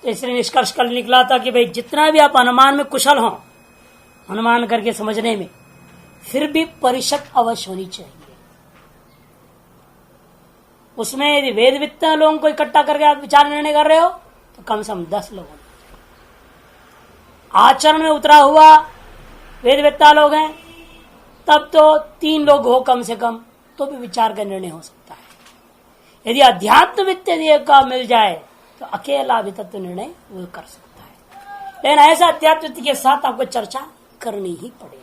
तो इसलिए निष्कर्ष कल निकला था कि भाई जितना भी आप अनुमान में कुशल हो, अनुमान करके समझने में, फिर भी परिषद अवश्य होनी चाहिए। उसमें यदि वेद वित्त लोगों को इकट्ठा करके आप विचार निर्णय कर रहे हो तो कम से कम 10 लोग होने चाहिए। आचरण में उतरा हुआ वेदवेत्ता लोग हैं तब तो 3 लोग हो कम से कम, तो भी विचार का निर्णय हो सकता है। यदि अध्यात्म वित्त का मिल जाए तो अकेला भी तत्व निर्णय वो कर सकता है। लेकिन ऐसा अध्यात्म वित्त के साथ आपको चर्चा करनी ही पड़ेगी।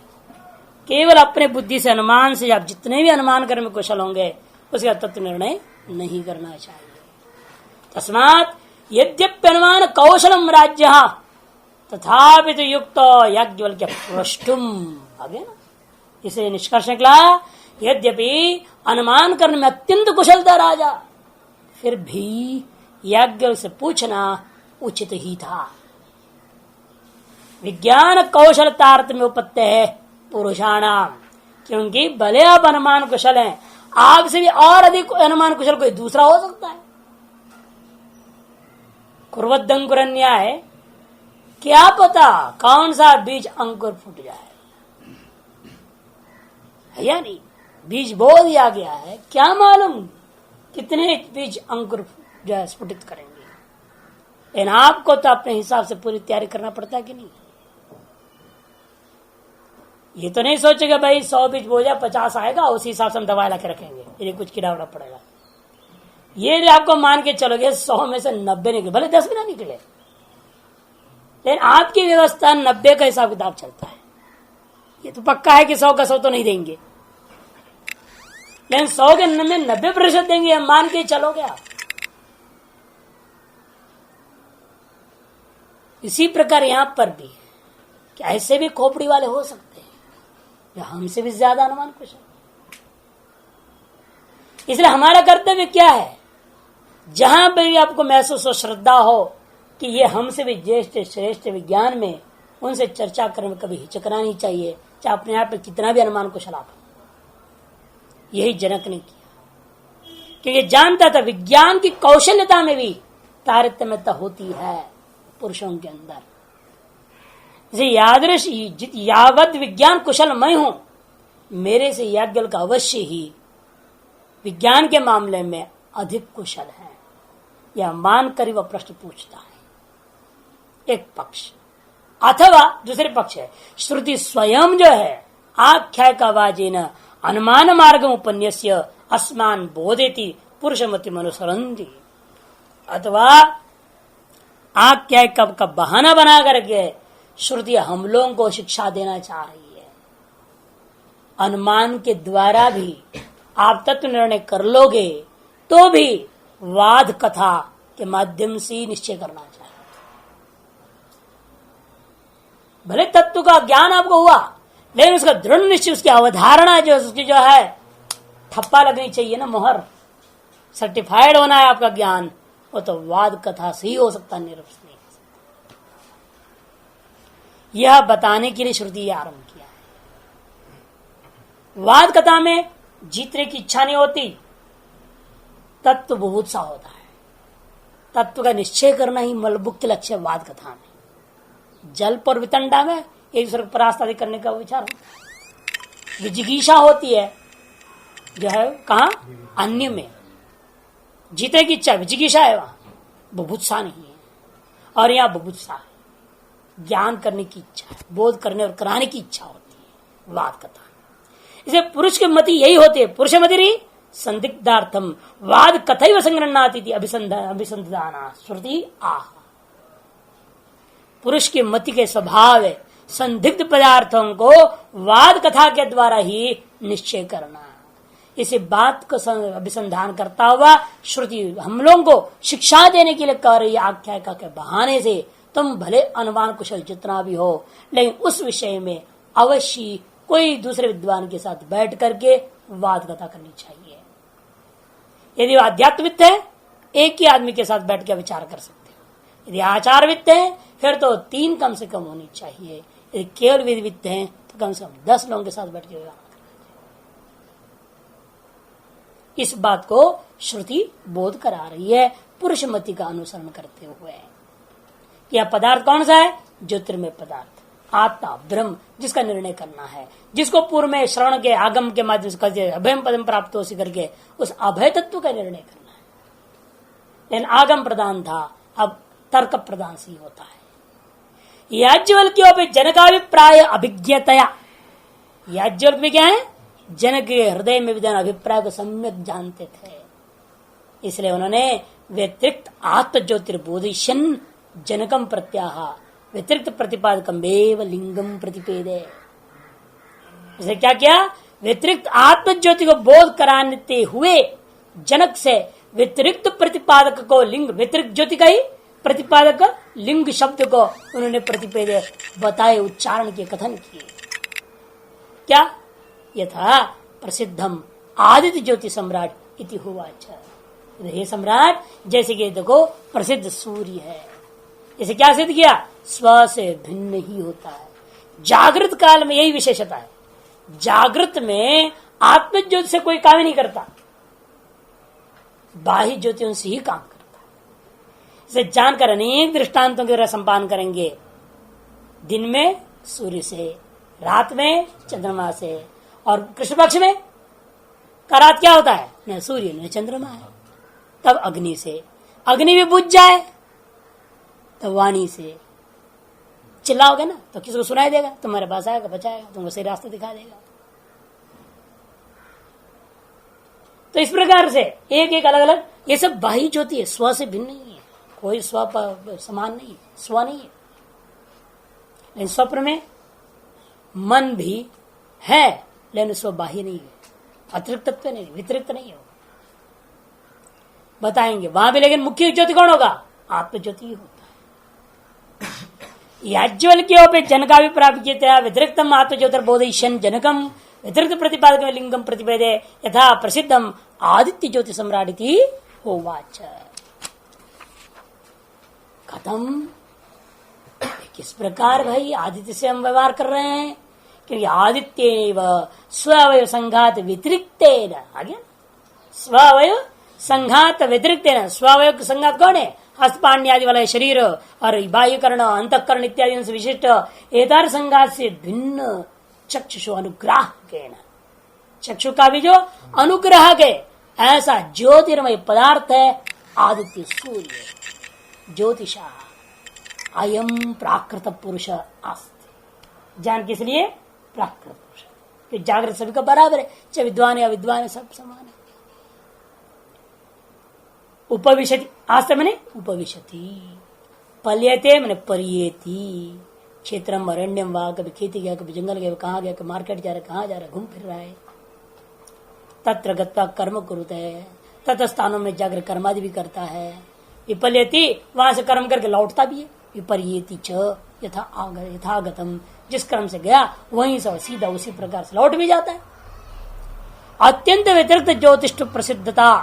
केवल अपने बुद्धि से, अनुमान से आप जितने भी अनुमान करने में कुशल होंगे उसका तत्व निर्णय नहीं करना चाहिए। तस्मात् यद्यप्यनुमान कौशलम राज्य तथापि तो युक्त याज्ञवल्क्य प्रष्टुम, आगे ना इसे निष्कर्ष निकला, यद्यपि अनुमान करने में अत्यंत कुशलता राजा, फिर भी याज्ञवल्क्य से पूछना उचित ही था। विज्ञान कौशल तारतम्य उपत्ति है पुरुषाणाम, क्योंकि भले आप अनुमान कुशल हैं, आपसे भी और अधिक अनुमान कुशल कोई दूसरा हो सकता है। कुर्वद्दंकुरन्या है, क्या पता कौन सा बीज अंकुर फूट जाए, है या नहीं? बीज बो दिया गया है, क्या मालूम कितने बीज अंकुर जो है स्फुटित करेंगे। लेकिन आपको तो अपने हिसाब से पूरी तैयारी करना पड़ता है कि नहीं। ये तो नहीं सोचेगा भाई 100 बीज बोझा 50 आएगा, उसी हिसाब से हम दवा ला के रखेंगे, यदि कुछ कीड़ा उड़ा पड़ेगा। ये आपको मान के चलोगे 100 में से 90 निकले, भले 10 भी ना निकले, लेकिन आपकी व्यवस्था 90 का हिसाब किताब चलता है। ये तो पक्का है कि 100 का 100 तो नहीं देंगे, लेकिन 100 के 90% देंगे, हम मान के चलोगे आप। इसी प्रकार यहां पर भी कि ऐसे भी खोपड़ी वाले हो सकते हैं जो हमसे भी ज्यादा अनुमान कुशल। इसलिए हमारा कर्तव्य क्या है, जहां पर भी आपको महसूस हो, श्रद्धा हो कि ये हमसे भी ज्येष्ठ श्रेष्ठ विज्ञान में, उनसे चर्चा करने में कभी हिचकना नहीं चाहिए, चाहे अपने आप में कितना भी अनुमान कुशल आप। यही जनक ने किया, क्योंकि जानता था विज्ञान की कौशल्यता में भी तारतम्यता होती है पुरुषों के अंदर। यादृश यावत विज्ञान कुशल मैं हूं, मेरे से याज्ञवल्क्य का अवश्य ही विज्ञान के मामले में अधिक कुशल है, यह मानकर वह प्रश्न पूछता है। एक पक्ष, अथवा दूसरे पक्ष है श्रुति स्वयं जो है आख्याय का वाजेन अनुमान मार्ग उपन्यास्य अस्मान बोधेति पुरुषमति मनुसरंती, अथवा आख्याय का बहाना बना करके श्रुति हम लोगों को शिक्षा देना चाह रही है। अनुमान के द्वारा भी आप तत्व निर्णय कर लोगे तो भी वाद कथा के माध्यम से निश्चय करना चाहिए। भले तत्व का ज्ञान आपको हुआ, लेकिन उसका दृढ़ निश्चय, उसकी अवधारणा जो उसकी जो है ठप्पा लगनी चाहिए ना, मोहर सर्टिफाइड होना है आपका ज्ञान, वो तो वाद कथा से ही हो सकता, निरपेक्ष नहीं हो सकता। यह बताने के लिए श्रुति आरंभ किया है। वाद कथा में जीतने की इच्छा नहीं होती, तत्व बुभुत्सा होता है। तत्व का निश्चय करना ही मुख्य लक्ष्य वाद कथा में। जल्प और वितंडा में एक दूसरे को परास्त आदि करने का विचार होता है। विजिगीषा होती है जो है कहा, अन्य में जीते की इच्छा, विजिगीषा है, वहां बुभुत्सा नहीं है। और यहाँ बुभुत्सा है, ज्ञान करने की इच्छा है, बोध करने और कराने की इच्छा होती है वाद कथा। इसे पुरुष की मति यही होती है, पुरुष मति संदिग्धार्थम वाद कथैव संगृह्णाति अभिसंधाना श्रुति आह। पुरुष की मति के स्वभाव है संदिग्ध पदार्थों को वाद कथा के द्वारा ही निश्चय करना। इसी बात को अभिसंधान करता हुआ श्रुति हम लोगों को शिक्षा देने के लिए कह रही है, आख्यायिका के बहाने से तुम भले अनुमान कुशल जितना भी हो, लेकिन उस विषय में अवश्य कोई दूसरे विद्वान के साथ बैठ करके वाद कथा करनी चाहिए। यदि आध्यात्मिक है, एक ही आदमी के साथ बैठ के विचार कर सकते हो। यदि आचारवित्त है, फिर तो 3 कम से कम होनी चाहिए। यदि केवल विधिवित्त है तो कम से कम 10 लोगों के साथ बैठ के विचार करना चाहिए। इस बात को श्रुति बोध करा रही है पुरुष मति का अनुसरण करते हुए। कि यह पदार्थ कौन सा है, ज्योतिर्मय पदार्थ आत्मा ब्रह्म, जिसका निर्णय करना है, जिसको पूर्व में श्रवण के आगम के माध्यम से अभयम पदम प्राप्त हो करके उस अभय तत्व का निर्णय करना है। लेकिन आगम प्रदान था, अब तर्क प्रदान से ही होता है। याज्ञवल्क्यों जनकाभिप्राय अभिज्ञतया, याज्ञवल्क्य में क्या है, जनक के हृदय में विधान अभिप्राय को सम्यक जानते थे, इसलिए उन्होंने व्यतिरिक्त आत्म ज्योतिर्बोधिशन जनकम प्रत्याह व्यतिरिक्त प्रतिपादकम एव लिंगम प्रतिपेदे। इसने क्या किया, व्यतिरिक्त आत्म ज्योति को बोध कराने हुए जनक से व्यतिरिक्त प्रतिपादक को लिंग, व्यतिरिक्त ज्योति का ही प्रतिपादक लिंग शब्द को उन्होंने प्रतिपेदे बताए, उच्चारण के कथन किए। क्या यथा प्रसिद्धम आदित्य ज्योति सम्राट इति हुवाच, हे सम्राट जैसे कि देखो प्रसिद्ध सूर्य है, इसे क्या सिद्ध किया, स्व से भिन्न ही होता है। जागृत काल में यही विशेषता है, जागृत में आत्मज्योति से कोई काम नहीं करता, बाह्य ज्योतियों से ही काम करता है। इसे जानकर अनेक दृष्टांतों के द्वारा संपादन करेंगे। दिन में सूर्य से, रात में चंद्रमा से, और कृष्ण पक्ष में का रात क्या होता है, न सूर्य न चंद्रमा है, तब अग्नि से, अग्नि भी बुझ जाए तो वाणी से चिल्लाओगे ना तो किसको सुनाई देगा, तुम्हारे पास आएगा, बचाएगा, तुमको सही रास्ता दिखा देगा। तो इस प्रकार से एक एक अलग अलग ये सब बाह्य ज्योति है, स्व से भिन्न नहीं है, कोई स्व समान नहीं है, स्व नहीं है। लेकिन स्वप्न में मन भी है लेकिन स्व बाह्य नहीं है, अतिरिक्त तत्व नहीं, वितरिक्त नहीं हो, बताएंगे वहां भी। लेकिन मुख्य ज्योति कौन होगा, आत्म ज्योति ही होता है। याज्ञवल्क्योपि जनकाभिप्राय व्यतिरिक्तम आत्म ज्योतिर्बोधयिष्यन् जनकम व्यतिरिक्त प्रतिपादक लिंगम प्रतिपेदे यथा प्रसिद्धम आदित्य ज्योति सम्राट इति होवाच। खत्म, किस प्रकार भाई आदित्य से हम व्यवहार कर रहे हैं, क्योंकि आदित्य स्वयं संघात व्यतिरिक्त आ गया, स्वयं संघात व्यतिरिक्त, स्वयं संघात कौन है, हस्तपाण्य आदि वाला शरीर और बाह्यकरण अंतःकरण इत्यादि से विशिष्ट एतार संघात से भिन्न चक्षुषो अनुग्रह के, चक्षु का भी जो अनुग्रह के ऐसा ज्योतिर्मय पदार्थ है आदित्य सूर्य ज्योतिषा अयम प्राकृत पुरुष आस्ते। जान किस लिए, प्राकृत पुरुष, तो जागृत सभी का बराबर है, चाहे विद्वान या अविद्वान सब समान है। उपविशति, आस्ते मैंने उपविशति, पल्यते मैंने परियेति, क्षेत्रम अरण्यम वा, कभी खेती गया, कभी जंगल गया, कहाँ गया, कभी मार्केट जा रहा है, कहाँ जा रहा है, घूम फिर रहा है। तत्र गत्वा कर्म कुरुते, तत् स्थानों में जाकर कर्मादि भी करता है। विपल्यति, वहां से कर्म करके लौटता भी है। विपर्येति च यथागतम, जिस क्रम से गया वहीं से सीधा उसी प्रकार से लौट भी जाता है। अत्यंत व्यतिरिक्त ज्योतिष प्रसिद्धता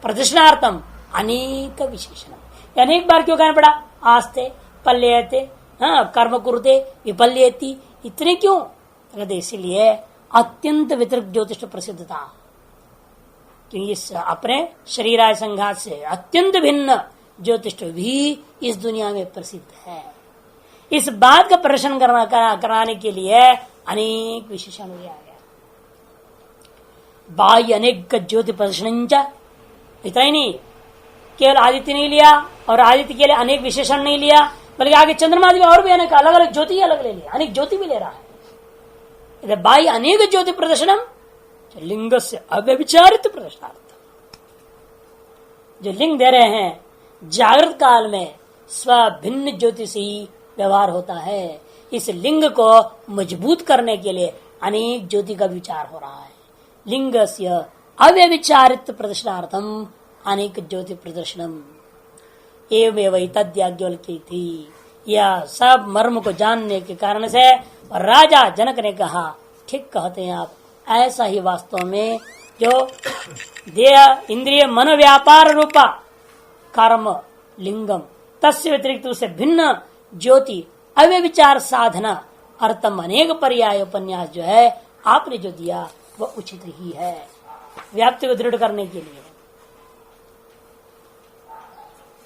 प्रदर्शनार्थम अनेक विशेषण, अनेक बार क्यों कहना पड़ा, आस्ते पल्यते, कर्म कुरुते, विपल्येति, इतने क्यों, इसीलिए अत्यंत व्यतिरिक्त ज्योतिष प्रसिद्धता, क्योंकि इस अपने शरीर संघात से अत्यंत भिन्न ज्योतिष भी इस दुनिया में प्रसिद्ध है। इस बात का प्रदर्शन कराने के लिए अनेक विशेषण हो गया। बाह्य अनेक ज्योति प्रदर्शन, इतना ही नहीं, केवल आदित्य नहीं लिया और आदित्य के लिए अनेक विशेषण नहीं लिया, बल्कि आगे चंद्रमा में और भी अनेक अलग अलग ज्योति अलग ले लिया, अनेक ज्योति भी ले रहा है। बाह्य अनेक ज्योति प्रदर्शनम लिंग से अव्यभिचारित प्रदर्शनार्थ, जो लिंग दे रहे हैं जागृत काल में स्व भिन्न ज्योति से ही व्यवहार होता है। इस लिंग को मजबूत करने के लिए अनेक ज्योति का विचार हो रहा है। लिंग से अव्यभिचारित प्रदर्शनार्थम अनेक ज्योति प्रदर्शनम एवं तद्याज्ञवल्क्य थी। यह सब मर्म को जानने के कारण से राजा जनक ने कहा, ठीक कहते हैं आप, ऐसा ही वास्तव में जो देह इंद्रिय मनोव्यापार रूपा कर्म लिंगम तस्य व्यतिरिक्त उसे भिन्न ज्योति अव्यभिचार साधना अर्थम अनेक पर्याय उपन्यास जो है आपने जो दिया वह उचित ही है व्याप्ति को दृढ़ करने के लिए।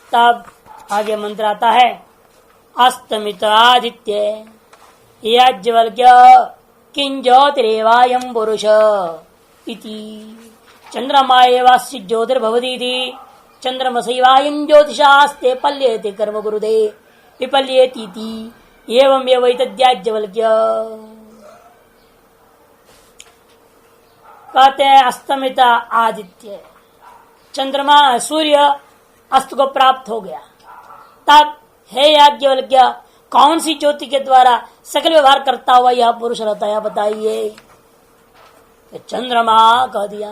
तब आगे मंत्र आता है, अस्तमित आदित्य याज्ञवल्क्य किं ज्योतिरेवायं पुरुष इति चंद्रमा एवास्य ज्योतिर्भवतीति चंद्रमसैवायं ज्योतिषास्ते पल्येते कर्म गुरुदे विपल्येतीति एवमेव एतद्याज्ञवल्क्य। कहते हैं अस्तमित आदित्य, चंद्रमा सूर्य अस्त को प्राप्त हो गया, तब हे याज्ञवल्क्य कौन सी ज्योति के द्वारा सकल व्यवहार करता हुआ यह पुरुष रहता है बताइए। तो चंद्रमा कह दिया,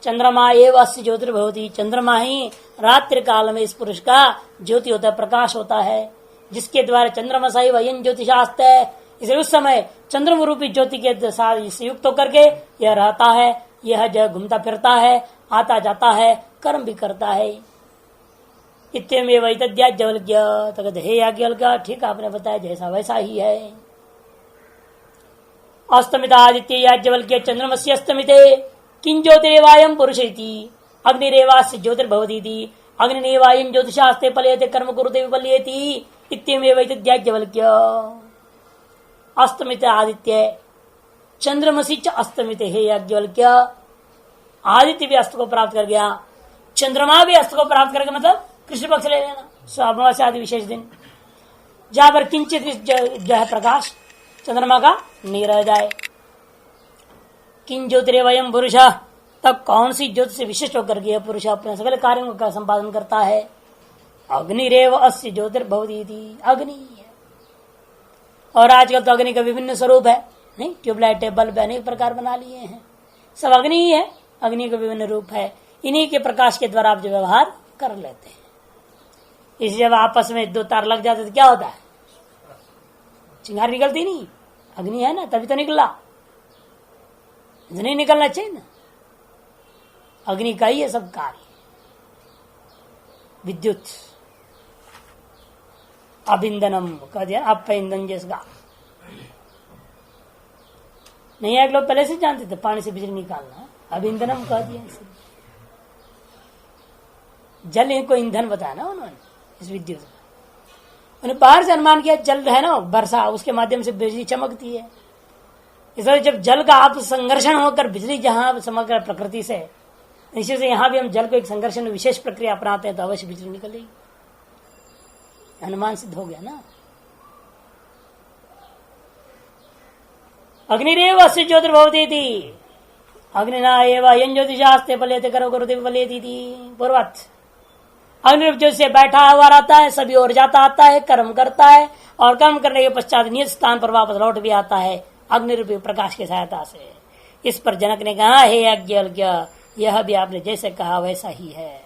चंद्रमा एवं अस्य ज्योतिर्भवती, चंद्रमा ही रात्रि काल में इस पुरुष का ज्योति होता है, प्रकाश होता है, जिसके द्वारा चंद्रमा ही वयन ज्योतिषास्त है। इसे उस समय चंद्रमा रूपी ज्योति के साथ युक्त होकर के यह रहता है, यह जो घूमता फिरता है, आता जाता है, कर्म भी करता है। इत्यमेव एतद्याज्ञवल्क्य। तो कहते हे याज्ञवल्क्य ठीक आपने बताया, जैसा वैसा ही है। अस्तमित आदित्य याज्ञवल्क्य चंद्रमस्य अस्तमिते किं ज्योतिरेवायं पुरुष इति अग्निरेवास्य ज्योतिर्भवतीति अग्निरेवायं ज्योतिषास्ते पल्येते कर्म कुरुते विपल्येति इत्यमेव एतद्याज्ञवल्क्य। अस्तमित आदित्य चंद्रमसी च अस्तमित हे याज्ञवल्क्य, आदित्य भी अस्त को प्राप्त कर गया, चंद्रमा भी अस्त को प्राप्त कर गया, मतलब कृष्ण पक्ष ले लेना, अमावस्या आदि विशेष दिन जहां पर किंचित जो है प्रकाश चंद्रमा का नहीं रह जाए। किं ज्योतिरेवयं पुरुष, तब कौन सी ज्योति से विशिष्ट होकर के पुरुष अपने सकल कार्यों का संपादन करता है। अग्निरेव अस्य ज्योतिर्भवती, अग्नि है। और आजकल तो अग्नि का विभिन्न स्वरूप है, नहीं ट्यूबलाइट है, बल्ब है, अनेक प्रकार बना लिए हैं, सब अग्नि ही है। अग्नि का विभिन्न रूप है, इन्हीं के प्रकाश के द्वारा आप जो व्यवहार कर लेते हैं। इस जब आपस में दो तार लग जाते तो क्या होता है, चिंगारी निकलती नहीं, अग्नि है ना, तभी तो निकला, नहीं निकलना चाहिए ना। अग्नि का ही है सब कार्य। विद्युत अभिंदनम कह दिया, अप ईंधन जिसका नहीं है, लोग पहले से जानते थे पानी से बिजली निकालना, अभिंदनम कह दिया। जल इनको ईंधन बताया ना उन्होंने, इस विद्युत का उन्हें बाहर से अनुमान किया, जल है ना वर्षा, उसके माध्यम से बिजली चमकती है। इसलिए जब जल का आप संघर्षण होकर बिजली जहां समग्र प्रकृति से, इसी से यहां भी हम जल को एक संघर्षण विशेष प्रक्रिया अपनाते हैं तो अवश्य बिजली निकलेगी, अनुमान सिद्ध हो गया ना। अग्निरेव अस्य ज्योतिर्भवती थी अग्निना एवं यं ज्योतिषास्ते पल्येते कर्म कुरुते विपल्येति पूर्वत। अग्निरूप ज्योति से बैठा हुआ रहता है, सभी ओर जाता आता है, कर्म करता है, और कर्म करने के पश्चात नियत स्थान पर वापस लौट भी आता है अग्निरूपी प्रकाश की सहायता से। इस पर जनक ने कहा हे याज्ञवल्क्य, यह भी आपने जैसे कहा वैसा ही है।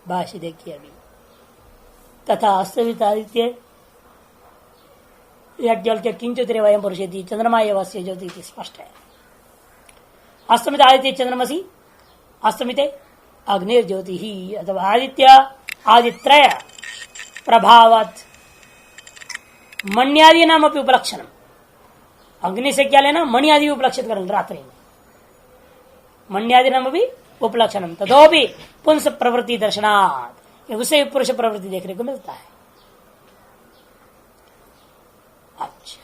भाष्य देखिए अभी, तथा अस्तमित आदित्य याज्ञवल्क्य किंचितिरेवयं पुरुषेति चंद्रमा एव अस्य ज्योति, स्पष्ट है। अस्तमित आदित्य चंद्रमसी अस्तमिते अग्निर्ज्योति ही, अथवा आदित्य आदित्रय प्रभावत मण्यादि नाम अपनी उपलक्षण। अग्नि से क्या लेना, मणि आदि उपलक्षित करना रात्रि में, मण्यादि नाम भी उपलक्षण तथो भी पुंस प्रवृत्ति दर्शनात्, उसे पुरुष प्रवृत्ति देखने को मिलता है। अच्छा,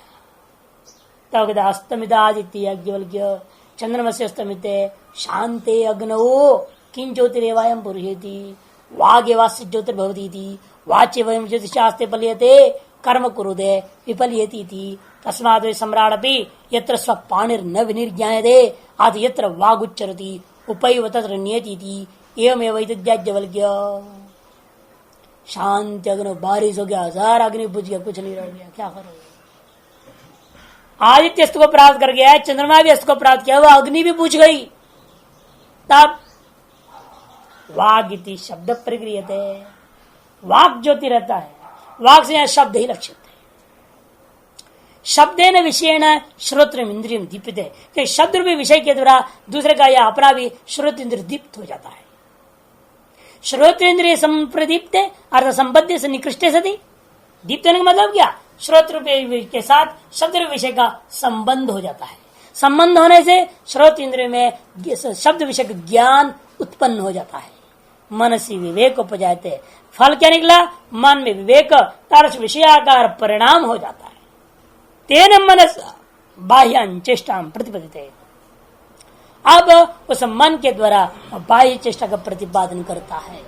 तब अस्तमित आदित्य याज्ञवल्क्य चंद्रमस्य अस्तमिते शांते अग्नौ किं ज्योतिरेवायं पुरुषेति वागेवास्य ज्योतिर्भवतीति वाच्य वयं ज्योतिषास्ते पल्यते कर्म कुरुदे विपल्येति तस्माद् सम्राडपि यत्र स्वपाणिर्न विनिर्ज्ञायते आद यत्र वागुच्चरति उपैव तत्र नियतिति एवमेव एतद्याज्ञवल्क्य। शांति अग्नि, बारिश हो गया, सारा अग्नि बुझ गया, कुछ नहीं रह गया, क्या करोगे। आदित्य अस्त को प्राप्त कर गया, चंद्रमा भी अस्त को प्राप्त किया, वह अग्नि भी बुझ गई। तब वाग इति शब्द परिक्रियते, वाक ज्योति रहता है, वाक से यहां शब्द ही लक्षित है। शब्देन विषयेण श्रोत्र इंद्रियम दीप्यते, कि शब्द रूपी विषय के द्वारा दूसरे का यह अपना भी श्रोत इंद्रिय दीप्त हो जाता है। श्रोत्र इंद्रिय संप्रदीप्त अर्थ संबद्ध से निकृष्ट सती, दीप्त होने का मतलब क्या, श्रोत रूपी के साथ शब्द रूपी विषय का संबंध हो जाता है। संबंध होने से श्रोत इंद्रिय में शब्द विषय का ज्ञान उत्पन्न हो जाता है। मनसी विवेक उपजाते। फल क्या निकला? मन में विवेक तरस विषयाकार परिणाम हो जाता है। तेन मनस बाह्य चेष्टा प्रतिपदिते। अब उस मन के द्वारा बाह्य चेष्टा का प्रतिपादन करता है।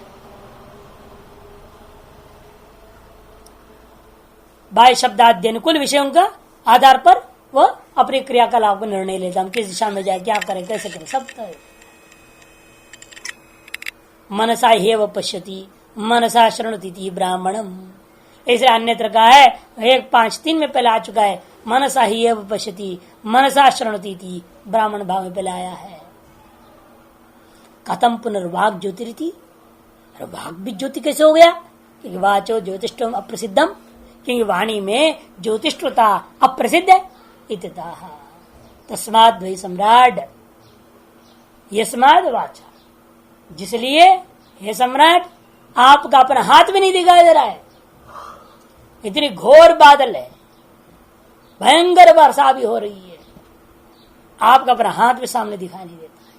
बाह्य शब्दाद्य अनुकूल विषयों का आधार पर वह अपनी क्रियाकलाप को निर्णय लेता, हम किस दिशा में जाए, क्या करें, कैसे करें, सब मनसा हेव पश्यति मनसा शृणुति ब्राह्मणम। इसलिए अन्यत्र का है 1.5.3 में पहले आ चुका है, मनसा ही एव पश्यति मनसा शृणुति ब्राह्मण भाव में पहले आया है। कथम पुनर्वाग ज्योतिरिति, वाग भी ज्योति कैसे हो गया? क्योंकि वाचो ज्योतिष्ठम अप्रसिद्धम, क्योंकि वाणी में ज्योतिष्ठता अप्रसिद्ध है। इत्यतः तस्माद् वै सम्राट यस्माद् वाचा, जिसलिए हे सम्राट आपका अपना हाथ भी नहीं दिखाई दे रहा है। इतनी घोर बादल है, भयंकर वर्षा भी हो रही है, आपका अपना हाथ भी सामने दिखाई नहीं देता है।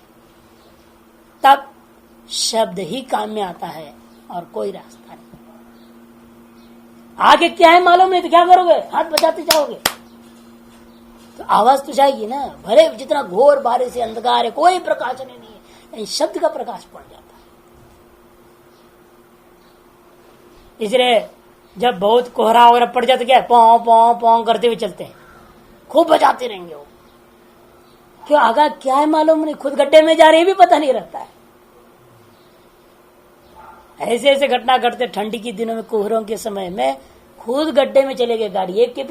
तब शब्द ही काम में आता है और कोई रास्ता नहीं। आगे क्या है मालूम नहीं तो क्या करोगे? हाथ बचाते जाओगे तो आवाज तो जाएगी ना। भले जितना घोर बारिश से अंधकार है, कोई प्रकाश नहीं है, लेकिन शब्द का प्रकाश पड़ जाता है। इसलिए जब बहुत कोहरा वगैरह पड़ जाता क्या है, पौ पौ पौ करते हुए चलते हैं, खूब बजाते रहेंगे वो। क्यों? आगा क्या है मालूम नहीं, खुद गड्ढे में जा रही है भी पता नहीं रहता है। ऐसे ऐसे घटना घटते ठंडी के दिनों में, कोहरों के समय में खुद गड्ढे में चले गए, गाड़ी एक के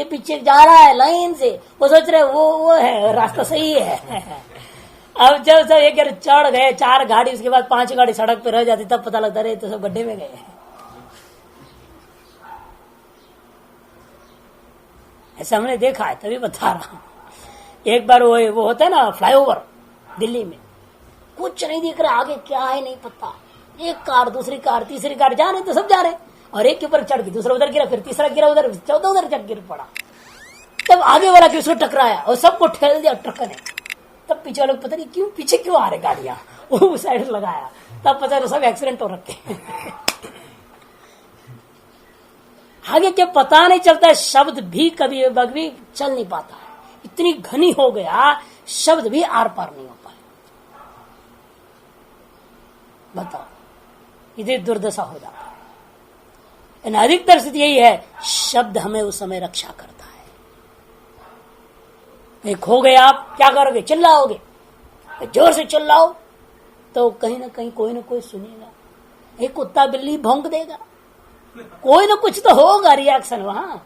पीछे जा रहा है लाइन से, वो सोच रहे वो है रास्ता सही है। अब जब सब एक चढ़ गए 4 गाड़ी, उसके बाद 5 गाड़ी सड़क पे रह जाती, तब पता लगता रहे तो सब गड्ढे में गए। ऐसा हमने देखा है, तभी बता रहा हूं। एक बार वो होता है ना फ्लाईओवर दिल्ली में, कुछ नहीं दिख रहा, आगे क्या है नहीं पता, एक कार दूसरी कार तीसरी कार जा रहे तो सब जा रहे, और एक के ऊपर चढ़ गई, दूसरा उधर गिरा, फिर तीसरा गिरा उधर, चौथा उधर चढ़ गिर पड़ा। तब आगे वाला कि उसको टकराया और सबको ठेल दिया ट्रक ने। तब पीछे वाले पता नहीं क्यों पीछे क्यों आ रहे गाड़ियां, वो साइड लगाया, तब पता नहीं सब एक्सीडेंट हो रखे। आगे क्या पता नहीं चलता है, शब्द भी कभी भी चल नहीं पाता है, इतनी घनी हो गया शब्द भी आर पार नहीं हो पाए। बताओ, इतनी दुर्दशा हो जाता है। अधिकतर स्थिति यही है, शब्द हमें उस समय रक्षा करता है। खो गए आप, क्या करोगे? चिल्लाओगे, जोर से चिल्लाओ तो कहीं ना कहीं कोई ना कोई सुनेगा, एक कुत्ता बिल्ली भौंक देगा, कोई ना कुछ तो होगा रिएक्शन वहां।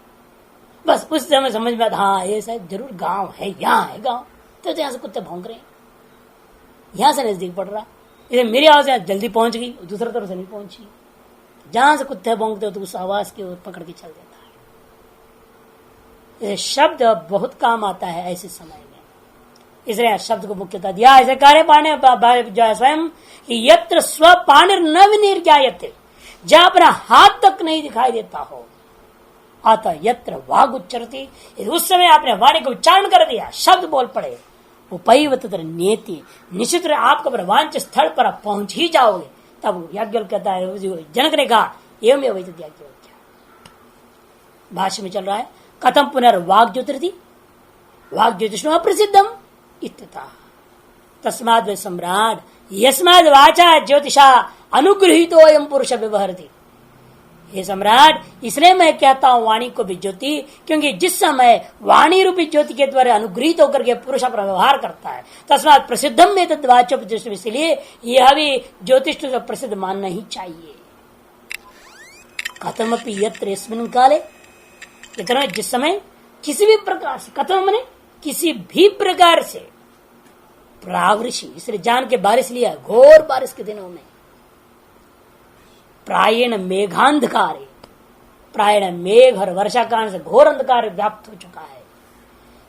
बस उस समय समझ में आता, हाँ ये शायद जरूर गांव है, यहाँ है गांव, तो यहाँ से कुत्ते भौंक रहे हैं, यहां से नजदीक पड़ रहा। इसे मेरी आवाज जल्दी पहुंच गई, दूसरी तरफ से नहीं पहुंची। जहां से कुत्ते भौंकते हो तो उस आवाज की ओर पकड़ के चल देता है। ये शब्द बहुत काम आता है ऐसे समय में, इसलिए शब्द को मुख्यता दिया। ऐसे कार्य पाने स्वयं कि यत्र स्व पाणिर न विनिर्ज्ञायते, जहां अपना हाथ तक नहीं दिखाई देता हो, अतः यत्र वाग उच्चरति, उस समय आपने वाणी को उच्चारण कर दिया, शब्द बोल पड़े, उपैव तत्र नियति, निश्चित आपको वांछ स्थल पर आप पहुंच ही जाओगे। तब याज्ञवल्क्य कहता है, जनक ने कहा एवं याज्ञवल्क्य। भाष्य में चल रहा है, कथम पुनर्वाग ज्योतिर्ति वाग ज्योतिष्णु अप्रसिद्धम इत्यतः तस्माद् सम्राट यस्माद् वाचा ज्योतिषा अनुगृहीतो अयं पुरुष व्यवहरति। हे सम्राट, इसलिए मैं कहता हूं वाणी को भी ज्योति, क्योंकि जिस समय वाणी रूपी ज्योति के द्वारा अनुगृहित होकर के पुरुष अपना व्यवहार करता है, तस्मात् प्रसिद्धम में तद्वाचो, इसलिए यह भी ज्योतिष को प्रसिद्ध मानना ही चाहिए। कथमपि यत्र यस्मिन् काले, इतना जिस समय किसी भी प्रकार से, कथम माने किसी भी प्रकार से, प्रावृषि इसलिए जान के बारिश लिया, घोर बारिश के दिनों में, प्रायण मेघांधकार, प्रायण मेघ और वर्षा कारण से घोर अंधकार व्याप्त हो चुका है।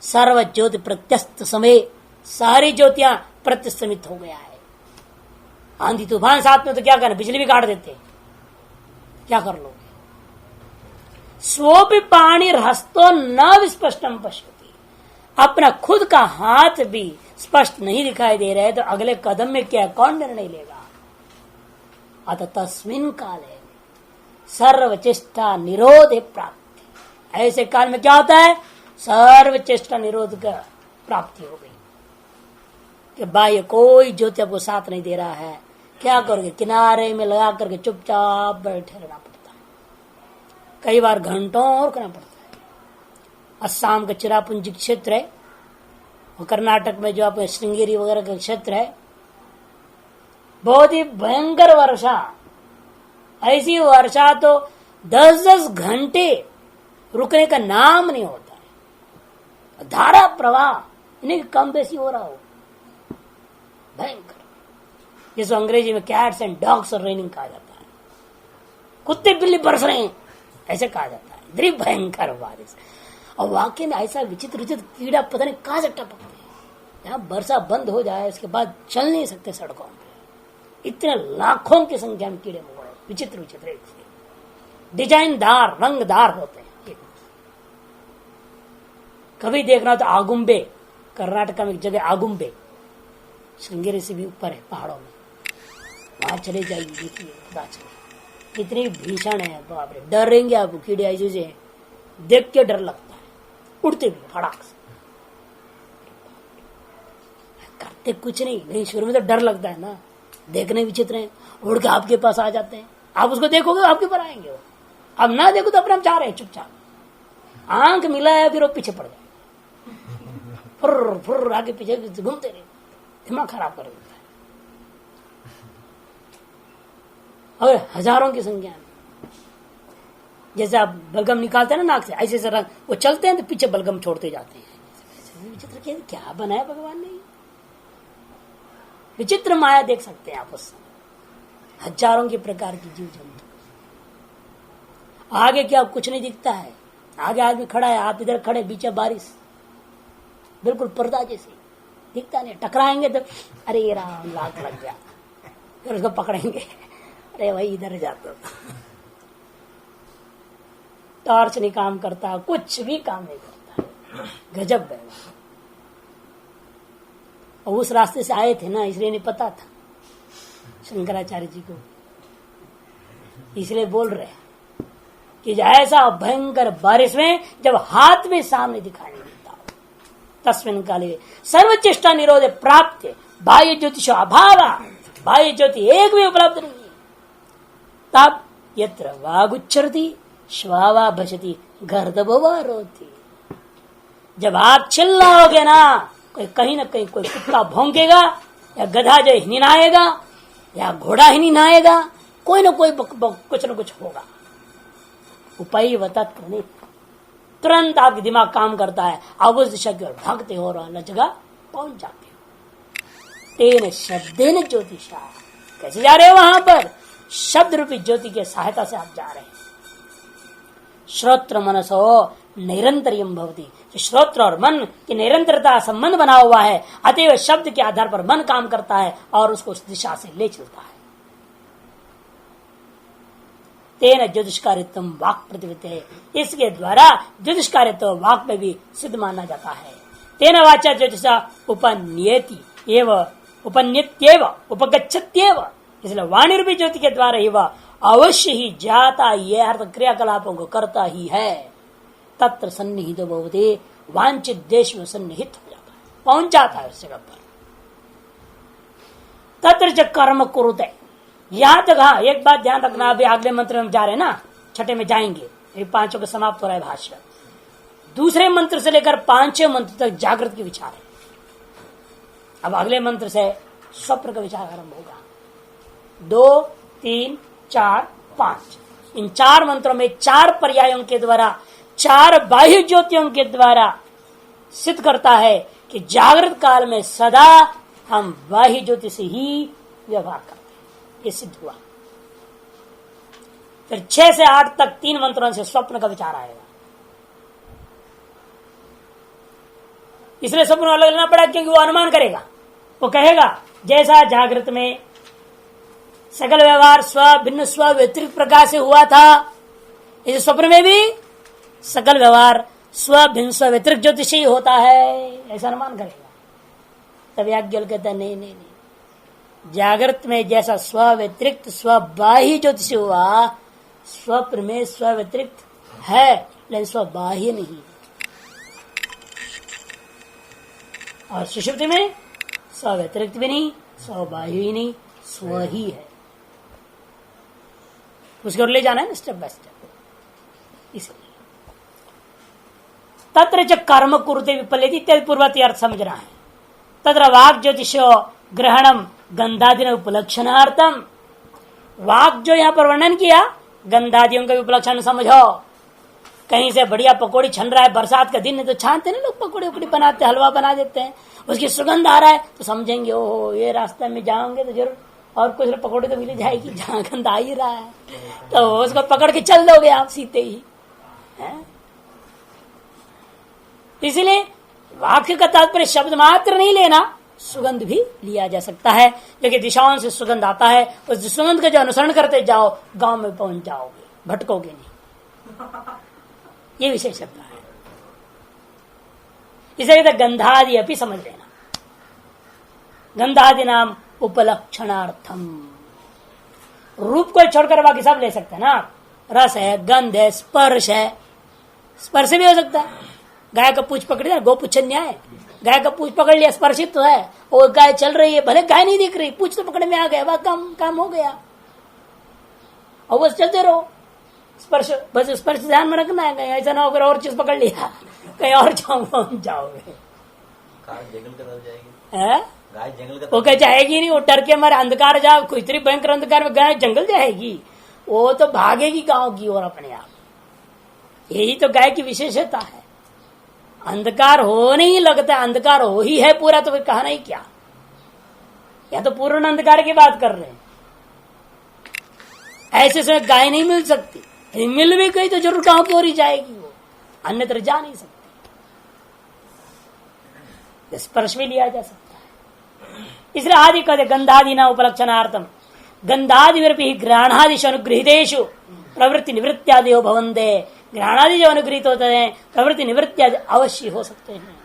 सर्व ज्योति प्रत्यस्त समय, सारी ज्योतियां प्रत्यस्तमित हो गया है। आंधी तूफान साथ में तो क्या करना, बिजली भी काट देते, क्या कर लोगे? स्वोपि पाणी हस्तो न विस्पष्टम पश्यति, अपना खुद का हाथ भी स्पष्ट नहीं दिखाई दे रहा है, तो अगले कदम में क्या, कौन निर्णय लेगा? अत तस्मिन् काले सर्वचेष्टा निरोध प्राप्ति। ऐसे काल में क्या होता है? सर्वचेष्टा निरोध का प्राप्ति हो गई कि बाह्य कोई ज्योति आपको साथ नहीं दे रहा है। क्या करोगे? किनारे में लगा करके चुपचाप बैठे रहना पड़ता है, कई बार घंटों और करना पड़ता है। असम का चिरापुंजी क्षेत्र है और कर्नाटक में जो आप श्रृंगेरी वगैरह का क्षेत्र है, बहुत ही भयंकर वर्षा। ऐसी वर्षा तो 10-10 घंटे रुकने का नाम नहीं होता है। धारा प्रवाह इन्हें कम बेसी हो रहा हो, भयंकर, जिसको अंग्रेजी में कैट्स एंड डॉग्स रेनिंग कहा जाता है। कुत्ते बिल्ली बरस रहे हैं ऐसे कहा जाता है। इतनी भयंकर बारिश, और वाकई में ऐसा विचित्र विचित्र कीड़ा पता नहीं कहां से टपकते हैं। यहाँ वर्षा बंद हो जाए उसके बाद चल नहीं सकते सड़कों पे। इतने लाखों की संख्या में कीड़े मकोड़े विचित्र विचित्र डिजाइनदार रंगदार होते हैं। कभी देखना तो आगुम्बे, कर्नाटक में एक जगह आगुम्बे, श्रृंगेरी से भी ऊपर है पहाड़ों में, वहां चले जाइए, देखिए पता चले कितनी भीषण है। बाप रे, डरेंगे आपको कीड़े ऐसे से देख के डर लगता है, उड़ते भी फटाक से, करते कुछ नहीं शुरू में तो डर लगता है ना, देखने विचित्र है, उड़ के आपके पास आ जाते हैं। आप उसको देखोगे आपके पर आएंगे, वो अब ना देखो तो अपने आप जा रहे हैं चुपचाप, आंख मिलाया फिर वो पीछे पड़ जाए, फुर फुर आगे पीछे घूमते रहे, दिमाग खराब कर देता है। और हजारों की संख्या में, जैसे आप बलगम निकालते हैं ना नाक से, ऐसे ऐसे रंग वो चलते हैं तो पीछे बलगम छोड़ते जाते हैं। विचित्र क्या बनाया भगवान ने, विचित्र माया देख सकते हैं आप उस समय। हजारों के प्रकार की जीव जंतु, आगे क्या कुछ नहीं दिखता है, आगे आदमी खड़ा है, आप इधर खड़े, बीच बारिश, बिल्कुल पर्दा जैसे दिखता नहीं। टकराएंगे तो अरे ये राम लाग लग गया, फिर उसको पकड़ेंगे, अरे भाई इधर जाता, टॉर्च नहीं काम करता, कुछ भी काम नहीं करता, गजब है। और उस रास्ते से आए थे ना, इसलिए नहीं पता था शंकराचार्य जी को, इसलिए बोल रहे हैं कि ऐसा भयंकर बारिश में जब हाथ में सामने दिखाई नहीं देता, तस्मिन् काले सर्वचेष्टा निरोध प्राप्त, बाह्य ज्योतिष अभाव, बाह्य ज्योति एक भी उपलब्ध नहीं है, तब यत्र वागुच्चरति श्वावा भजति गर्दभवा रोती। जब आप चिल्लाओगे ना, कोई कहीं ना कहीं कोई कुत्ता भौंकेगा, या गधा जो हिनाएगा, या घोड़ा हिनाएगा, कोई ना कोई कुछ न कुछ होगा। उपाय वतत करने तुरंत आपकी दिमाग काम करता है, आप उस दिशा की ओर भागते हो और अलग जगह पहुंच जाते हो। तेन शब्देन ज्योतिषा, कैसे जा रहे हो? वहां पर शब्द रूपी ज्योति के सहायता से आप जा रहे हैं। श्रोत्र मनसो निरंतरियम भवति, श्रोत्र और मन की निरंतरता संबंध बना हुआ है, अतएव शब्द के आधार पर मन काम करता है और उसको उस दिशा से ले चलता है। तेन ज्योतिषकारित्व वाक प्रतिवित है, इसके द्वारा ज्योतिषकारित्व वाक में भी सिद्ध माना जाता है। तेन वाचा ज्योतिषा उपन्येति एवं उपन्यत्येव उपगच्छत्येव, इसलिए वाणी रूपी ज्योति के द्वारा ही वह अवश्य ही जाता, ये अर्थ क्रियाकलापों को करता ही है। तत्र सन्निहित भवते, वांछित देश में सन्निहित हो जाता है, पहुंच जाता है उस जगह पर। तत्र च कर्म कुरुते, यहां तक। हाँ, एक बात ध्यान रखना, अभी अगले मंत्र में जा रहे हैं ना, छठे में जाएंगे, ये पांचों का समाप्त हो रहा है भाष्य। दूसरे मंत्र से लेकर पांचवें मंत्र तक जागृत की विचार है। अब अगले मंत्र से स्वप्न का विचार आरंभ होगा। 2, 3, 4, 5, इन 4 मंत्रों में 4 पर्यायों के द्वारा, 4 बाह्य ज्योतियों के द्वारा सिद्ध करता है कि जागृत काल में सदा हम बाह्य ज्योति से ही व्यवहार करते हैं। ये सिद्ध हुआ। फिर 6 से 8 तक 3 मंत्रों से स्वप्न का विचार आएगा। इसलिए स्वप्न अलग लेना पड़ा, क्योंकि वो अनुमान करेगा, वो कहेगा जैसा जागृत में सकल व्यवहार स्व भिन्न स्व व्यतिरिक्त प्रकार से हुआ था, इस स्वप्न में भी सकल व्यवहार स्व भिन्न स्व व्यतिरिक्त ज्योतिष ही होता है, ऐसा अनुमान करेगा। तब याज्ञवल्क्य कहता है नहीं नहीं नहीं, जागृत में जैसा स्व व्यतिरिक्त स्व बाह्य ज्योतिष हुआ, स्वप्न में स्व व्यतिरिक्त है लेकिन स्व बाह्य नहीं, और सुषुप्ति में स्व व्यतिरिक्त भी नहीं, स्व बाह्य ही नहीं, स्व ही है। उसको ले जाना है ना स्टेप बाय स्टेप। इसलिए तत्र च कर्म कुरुते विपल्यति इत्यादि पूर्ववर्ती अर्थ समझ रहा है। तत्र वाक् ज्योतिषो ग्रहणम गंधादि उपलक्षणार्थम, वाक जो यहाँ पर वर्णन किया गंधादियों का उपलक्षण समझो। कहीं से बढ़िया पकौड़ी छन रहा है, बरसात का दिन है तो छानते ना लोग, पकौड़ी उकड़ी बनाते, हलवा बना देते हैं, उसकी सुगंध आ रहा है तो समझेंगे ओहो ये रास्ते में जाओगे तो जरूर और कुछ पकौड़ी तो मिल जाएगी, जहाँ गंध आ ही रहा है तो उसको पकड़ के चल दोगे आप सीते ही है? इसलिए वाक्य का तात्पर्य शब्द मात्र नहीं लेना, सुगंध भी लिया जा सकता है। लेकिन दिशाओं से सुगंध आता है, उस सुगंध का जो अनुसरण करते जाओ गांव में पहुंच जाओगे, भटकोगे नहीं। ये विशेषता है। इसे कहते गंधादि अपनी समझ लेना। गंधादि नाम उपलक्षणार्थम, रूप को छोड़कर बाकी सब ले सकते हैं ना। रस है, गंध है, स्पर्श है, स्पर्श भी हो सकता है। गाय का पूछ पकड़ लिया, गो पुच्छन्या है, गाय का पूछ पकड़ लिया, स्पर्शित तो है, और गाय चल रही है, भले गाय नहीं दिख रही, पूछ तो पकड़ में आ गया, वह काम हो गया, और बस चलते रहो। स्पर्श, बस स्पर्श ध्यान में रखना है, कहीं ऐसा ना होकर और चीज पकड़ लिया, कहीं और जाओगे। गाय जंगल वो क्या जाएगी नहीं, वो डर के हमारे अंधकार जाओ, कोई इतनी भयंकर अंधकार में गाय जंगल जाएगी, वो तो भागेगी गांव की ओर अपने आप। यही तो गाय की विशेषता है। अंधकार हो नहीं लगता, अंधकार हो ही है पूरा, तो फिर कहना ही क्या। या तो पूर्ण अंधकार की बात कर रहे हैं। ऐसे समय गाय नहीं मिल सकती, मिल भी गई तो जरूर गांव की ओर ही जाएगी, वो अन्यत्र जा नहीं सकती। स्पर्श भी लिया जा सकता है। इसलिए आदि कहते गंधादि न उपलक्षणार्थम, गंधादि ग्रहणादिशु अनुगृहितेषु प्रवृत्ति निवृत्त्यादि भवन्ते। ग्रहणादि जो अनुगृहित होते हैं प्रवृत्ति निवृत्त्यादि अवश्य हो सकते हैं।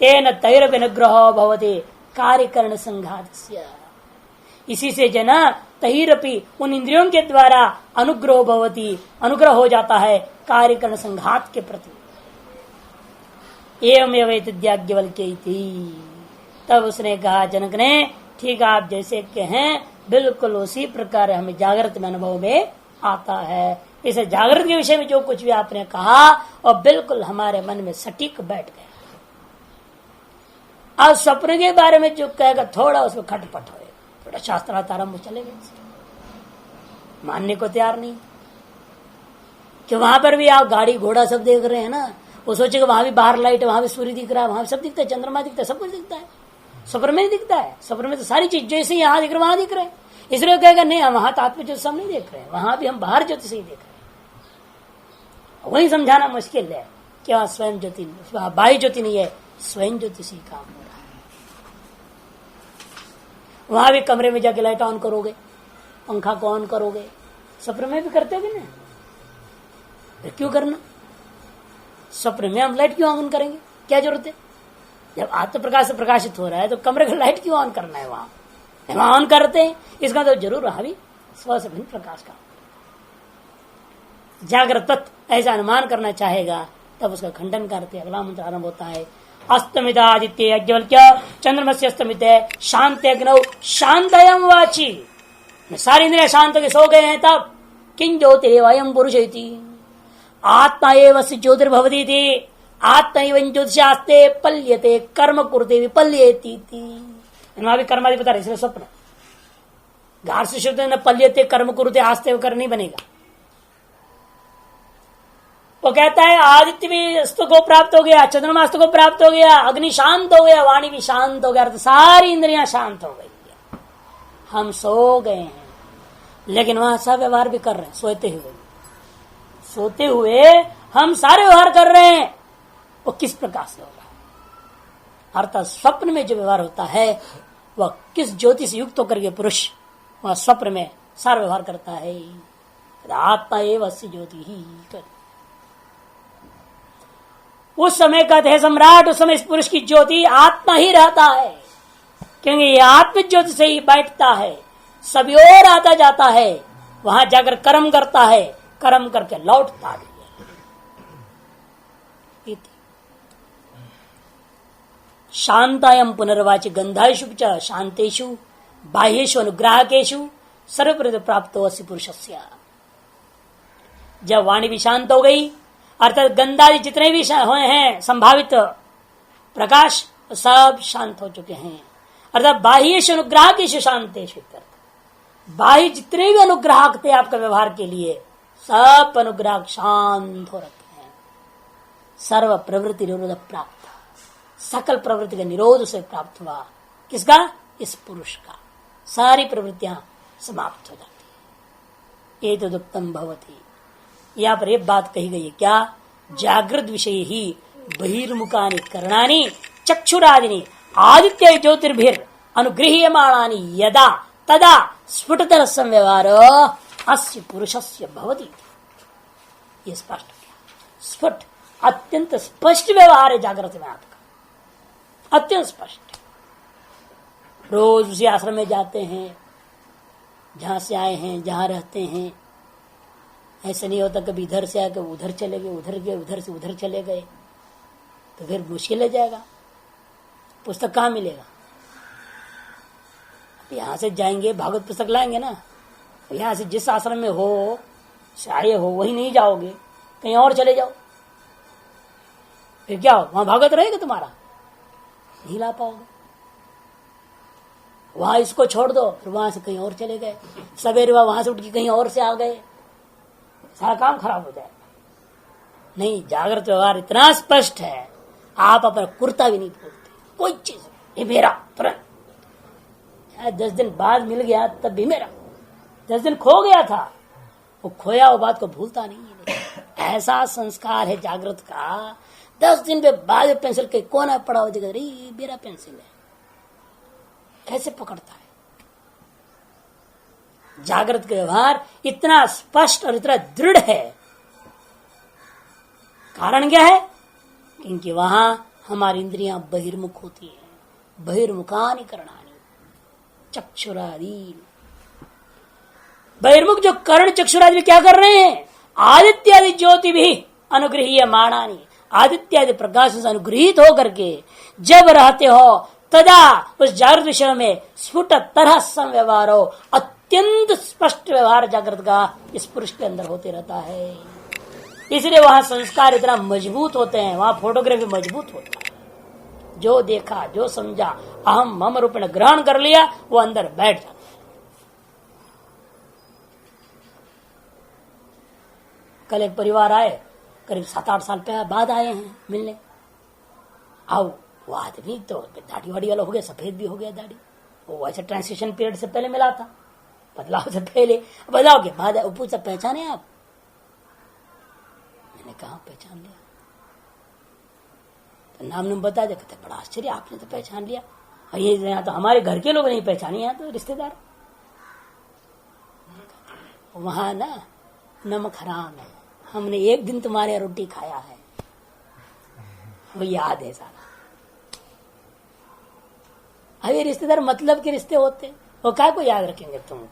तेन तैरपि अनुग्रह भवति कार्यकरण संघातस्य, इसी से जना तैरपि उन इंद्रियों के द्वारा अनुग्रह भवति, अनुग्रह हो जाता है कार्यकरण संघात के प्रति। एवमेव याज्ञवल्क्येति, तब उसने कहा जनक ने, ठीक आप जैसे के हैं बिल्कुल उसी प्रकार हमें जागृत में अनुभव में आता है। इसे जागृत के विषय में जो कुछ भी आपने कहा और बिल्कुल हमारे मन में सटीक बैठ गया। अब स्वप्न के बारे में जो कहेगा थोड़ा उसमें खटपट होएगा, थोड़ा शास्त्रार्थ आरंभ चलेगा, मानने को तैयार नहीं कि वहां पर भी आप गाड़ी घोड़ा सब देख रहे हैं ना, वो सोचेगा वहां भी बाहर लाइट है, वहां भी सूर्य दिख रहा है, वहां भी सब दिखता है, चंद्रमा दिखता है, सब कुछ दिखता है। स्वप्न में दिखता है, स्वप्न में तो सारी चीज जैसे यहाँ दिख रहे वहां दिख रहे हैं। इसलिए कहेगा नहीं हम वहां तो आत्म ज्योति हम नहीं देख रहे हैं, वहां भी हम बाहर ज्योति से ही देख रहे हैं। वही समझाना मुश्किल है कि वहां स्वयं ज्योति, बाह्य ज्योति नहीं है, स्वयं ज्योति से काम हो रहा है। वहां भी कमरे में जाके लाइट ऑन करोगे, पंखा को ऑन करोगे, स्वप्न में भी करते होगे ना, क्यों करना? स्वप्न में हम लाइट क्यों ऑन करेंगे, क्या जरूरत है? जब आत्म प्रकाश से प्रकाशित हो रहा है तो कमरे का लाइट क्यों ऑन करना है? वहां ऑन करते हैं, इसका तो जरूर वहां भी स्व से भिन्न प्रकाश का जागृत ऐसा अनुमान करना चाहेगा, तब उसका खंडन करते अगला मंत्र आरंभ होता है। अस्तमित आदित्य अज्ञवल्क्य चंद्रमस्य अस्तमित शांत अग्नौ शांतयम वाची, सारी इंद्रियां शांत के सो गए हैं, तब किं ज्योतिरेवयं पुरुषेति आत्मा एव ज्योतिर्भवति थी, आत्मा एवं ज्योतिषास्ते पल्यते कर्म कुरुते विपल्येति। वहां भी कर्मादि बता रहे, इसलिए स्वप्न गार से शब्द न पल्यते कर्म कुरुते आस्ते कर नहीं बनेगा। वो कहता है आदित्य भी अस्त को प्राप्त हो गया, चंद्रमा अस्त को प्राप्त हो गया, अग्नि शांत हो गया, वाणी भी शांत हो गया, तो सारी इंद्रियां शांत हो गई, हम सो गए हैं। लेकिन वहां सब व्यवहार भी कर रहे हैं, सोते हुए हम सारे व्यवहार कर रहे हैं। वो किस प्रकार से होगा? अर्थात स्वप्न में जो व्यवहार होता है वह किस ज्योति से युक्त होकर के पुरुष वह स्वप्न में सारा व्यवहार करता है। आत्मा एवं ज्योति ही उस समय कहते हैं सम्राट, उस समय इस पुरुष की ज्योति आत्मा ही रहता है, क्योंकि ये आत्म ज्योति से ही बैठता है, सभी और आता जाता है, वहां जाकर कर्म करता है, कर्म करके लौटता भी है। शांतायम पुनर्वाची गंधायशु च शांतेषु बाह्येषु अनुग्राहकेषु सर्वप्रति प्राप्त अस्य पुरुषस्य। जब वाणी भी शांत हो गई, अर्थात गंधादि जितने भी हैं संभावित प्रकाश सब शांत हो चुके हैं, अर्थात बाह्येषु अनुग्राहकेषु शांतेषु, बाह्य जितने भी अनुग्राहक थे आपका व्यवहार के लिए, सब अनुग्राहक शांत हो रखे हैं। सर्व प्रवृत्ति निरोध प्राप्त, सकल प्रवृत्ति का निरोध से प्राप्त हुआ। किसका? इस पुरुष का। सारी प्रवृत्तियां समाप्त हो जाती है। ये तो दुक्तम भवती। यहाँ पर एक बात कही गई है, क्या? जागृत विषय ही बहिर्मुखानि करणानि चक्षुरादिनी आदित्य ज्योतिर्भिर अनुगृह्यमाणानि यदा तदा स्फुटतर संव्यवहार अस्य पुरुषस्य भवति। ये स्पष्ट किया। स्फुट अत्यंत स्पष्ट व्यवहार है जागृत में आपका, अत्यंत स्पष्ट। रोज उसी आश्रम में जाते हैं जहां से आए हैं, जहां रहते हैं। ऐसा नहीं होता कभी इधर से आकर उधर चले गए, उधर गए, उधर से उधर चले गए, तो फिर मुश्किल हो जाएगा। पुस्तक कहाँ मिलेगा? यहां से जाएंगे भागवत पुस्तक लाएंगे ना, यहां से जिस आश्रम में हो से आए हो वही नहीं जाओगे, कहीं और चले जाओ, फिर क्या हो? वहां भागवत रहेगा तुम्हारा, नहीं ला पाओगे। वहां इसको छोड़ दो, फिर वहां से कहीं और चले गए, सवेरे वहां से उठ के कहीं और से आ गए, सारा काम खराब हो जाएगा। नहीं, जागृत व्यवहार इतना स्पष्ट है, आप अपना कुर्ता भी नहीं बोलते, कोई चीज ये मेरा तुरंत। 10 दिन बाद मिल गया तब भी मेरा, 10 दिन खो गया था, वो खोया वो बात को भूलता नहीं है। ऐसा संस्कार है जागृत का। 10 दिन के बाद पेंसिल के कोना पड़ा हो जाएगा, अरे मेरा पेंसिल है, कैसे पकड़ता है। जागृत का व्यवहार इतना स्पष्ट और इतना दृढ़ है। कारण क्या है? क्योंकि वहां हमारी इंद्रियां बहिर्मुख होती है। बहिर्मुखानि करणानि चक्षुरादि। बहिर्मुख जो कर्ण चक्षुरादि क्या कर रहे हैं? आदित्यादि ज्योति भी अनुगृहीय माणानी, आदित्यादि प्रकाश से अनुग्रहित होकर के जब रहते हो तदा उस जागृत विषय में स्फुट तरह संव्यवहार हो, अत्यंत स्पष्ट व्यवहार जागृत का इस पुरुष के अंदर होते रहता है। इसलिए वहां संस्कार इतना मजबूत होते हैं, वहां फोटोग्राफी मजबूत होता है। जो देखा, जो समझा, अहम मम रूप में ग्रहण कर लिया, वो अंदर बैठ जाता है। कल एक परिवार आए, करीब 7-8 साल बाद आए हैं मिलने। आओ, वो आदमी तो दाढ़ी वाड़ी वाला हो गया, सफेद भी हो गया दाढ़ी। वो वैसे ट्रांसिशन पीरियड से पहले मिला था, बदलाव से पहले। बदलाव के बाद पूछा पहचाने आप? मैंने कहा पहचान लिया। तो नाम बता दे, कहते बड़ा आश्चर्य, आपने तो पहचान लिया। और ये यहाँ तो हमारे घर के लोग नहीं पहचाने, यहाँ तो रिश्तेदार। वहां ना नमक हराम है, हमने एक दिन तुम्हारे यहाँ रोटी खाया है, वो याद है सारा। अरे रिश्तेदार मतलब के रिश्ते होते, वो क्या को याद रखेंगे? तुम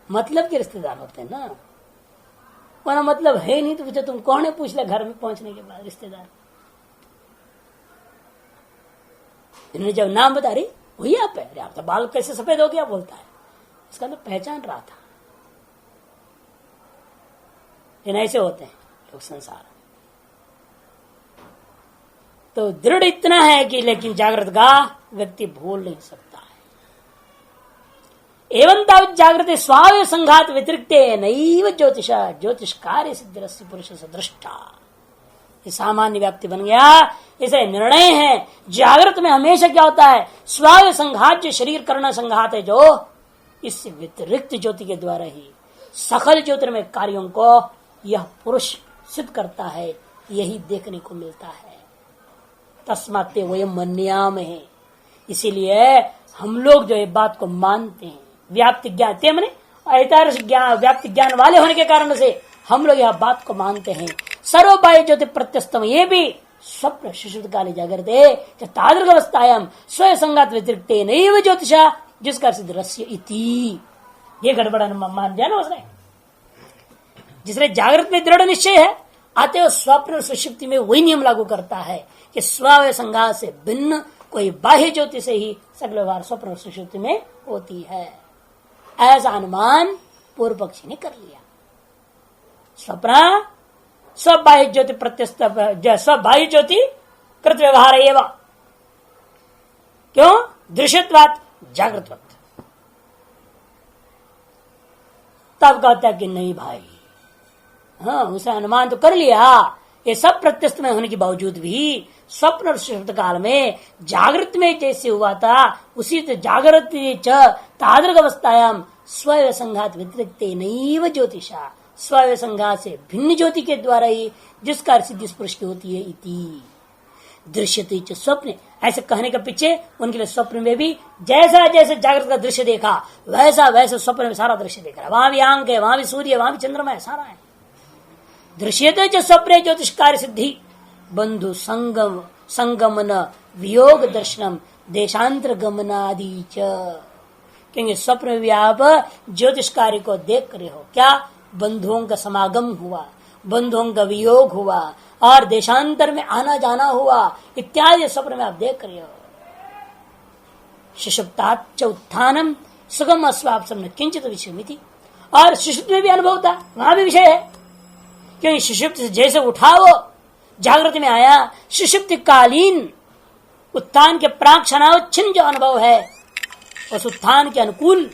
मतलब के रिश्तेदार होते हैं ना, वरना मतलब है नहीं तो तुम कौन है पूछ ले घर में पहुंचने के बाद रिश्तेदार। इन्होंने जब नाम बता रही वही आप है, आप तो बाल कैसे सफेद हो गया बोलता है, इसका तो पहचान रहा था। इन ऐसे होते हैं लोग संसार। तो दृढ़ इतना है कि लेकिन जागृत का व्यक्ति भूल नहीं सकता है। एवं तावत् जागृत स्वाय संघात व्यतिरिक्त नैव ज्योतिष ज्योतिष कार्य सिद्ध पुरुष से दृष्टा। ये सामान्य व्याप्ति बन गया। इसे निर्णय है जागृत में हमेशा क्या होता है? स्वाय संघात जो शरीर कर्ण संघात है, जो इससे व्यतिरिक्त ज्योति के द्वारा ही सकल ज्योतिर्मय कार्यों को यह पुरुष सिद्ध करता है। यही देखने को मिलता है। तस्मात् वयम मन्याम है। इसीलिए हम लोग जो ये बात को मानते हैं, व्याप्ति ज्ञान ते मने ऐतारस ज्ञान, व्याप्ति ज्ञान वाले होने के कारण से हम लोग यह बात को मानते हैं। सर्वबाह्य ज्योति प्रत्यस्तम, ये भी स्वप्न सुषुप्त काले जागृते तादृक अवस्थायाम स्वयं संगात व्यतिरिक्ते नैव ज्योतिषा, जिसका सिद्ध रस्य इति। ये गड़बड़ा मान दिया ना उसने। जिसने जागृत में दृढ़ निश्चय है, अतः स्वप्न और सुषुप्ति में वही नियम लागू करता है कि स्वयं संघात से भिन्न कोई बाह्य ज्योति से ही सकल व्यवहार स्वप्न और सुषुप्ति में होती है। ऐसा अनुमान पूर्व पक्षी ने कर लिया। स्वप्न स्वबाह्य ज्योति प्रत्यस्त स्वबाह्य ज्योति कृत व्यवहार एवं, क्यों? दृश्यत्वात् जागृतवत्। तब कहता है कि नहीं भाई, हाँ उसने अनुमान तो कर लिया, ये सब प्रत्यस्त में होने के बावजूद भी स्वप्न और सुषुप्त काल में जागृत में जैसे हुआ था उसी तो जागृत तादृक अवस्थायाम स्वयं संघात व्यतिरिक्ते नैव ज्योतिषा, स्वयं संघात से भिन्न ज्योति के द्वारा ही जिसका सिद्धि स्पृष्ट होती है इति दृश्यते च स्वप्न। ऐसे कहने के पीछे उनके लिए स्वप्न में भी जैसा जैसे जागृत का दृश्य देखा वैसा वैसा स्वप्न में सारा दृश्य देख रहा है। वहां भी आंख है, वहां भी सूर्य, वहां भी चंद्रमा है, सारा है। दृश्यते च स्वप्ने ज्योतिष कार्य सिद्धि बंधु संगमन वियोग दर्शनम देशांतर गमनादि च। क्योंकि स्वप्न में भी आप ज्योतिष कार्य को देख रहे हो, क्या? बंधुओं का समागम हुआ, बंधुओं का वियोग हुआ और देशांतर में आना जाना हुआ इत्यादि स्वप्न में आप देख रहे हो। सुषुप्ताच्च उत्थानम सुगम अस्वाप्सम न किंचित विषयमिति। और सुषुप्त में भी अनुभव था, वहां भी विषय है। क्योंकि सुषुप्त से जैसे उठा वो जागृति में आया, सुषुप्ति कालीन उत्थान के प्राक क्षणावच्छिन्न जो अनुभव है उस उत्थान के अनुकूल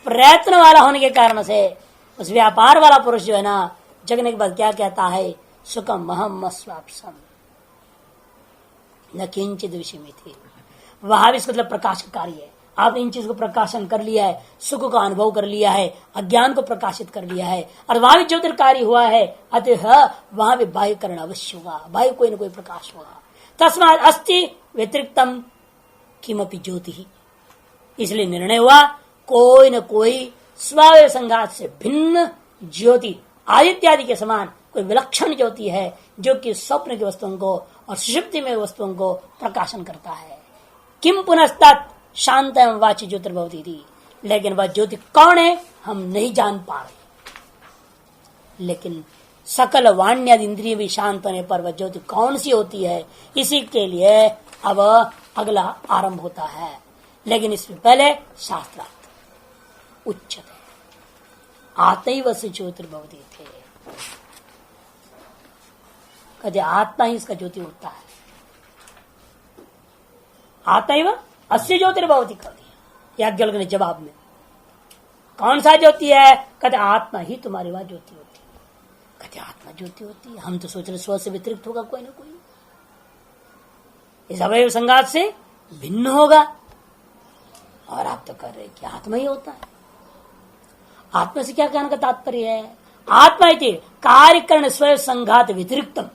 प्रयत्न वाला होने के कारण से उस व्यापार वाला पुरुष जो है ना, जगने के बाद क्या कहता है? सुखम महम अस्वाप्सम न किंचित विषय में थी। वहां भी इसका मतलब प्रकाश कार्य है। आपने इन चीज को प्रकाशन कर लिया है, सुख का अनुभव कर लिया है, अज्ञान को प्रकाशित कर लिया है और वहां भी ज्योतिर्कारी हुआ है। अतः वहां भी बाह्य करण अवश्य होगा, बाह्य कोई न कोई प्रकाश होगा। तस्मात् अस्ति व्यतिरिक्तम किमपि ज्योति। इसलिए निर्णय हुआ कोई न कोई स्वयं संघात से भिन्न ज्योति आदित्यादि के समान कोई विलक्षण ज्योति है जो कि स्वप्न की वस्तुओं को और सुषुप्ति में वस्तुओं को प्रकाशन करता है। किम पुनस्तत् शांत एवं वाची ज्योतिर्भवती थी। लेकिन वह ज्योति कौन है हम नहीं जान पा रहे। लेकिन सकल वाण्यादि इंद्रिय भी शांत होने पर वह ज्योति कौन सी होती है, इसी के लिए अब अगला आरंभ होता है। लेकिन इसमें पहले शास्त्रार्थ उच्चते आत्मैव से ज्योतिर्भवती थे। कहते आत्मा ही इसका ज्योति होता है। आत्मैव अस्य ज्योतिर्भवती कर दिया याज्ञवल्क्य ने जवाब में। कौन सा ज्योति है? कहते आत्मा ही तुम्हारी वहां ज्योति होती है। कहते आत्मा ज्योति होती है, हम तो सोच रहे स्व से व्यतिरिक्त होगा कोई ना कोई, इस अवयव संघात से भिन्न होगा, और आप तो कर रहे कि आत्मा ही होता है। आत्मा से क्या कहने का तात्पर्य है? आत्मा इति कार्यकरण स्वयं संघात व्यतिरिक्तम।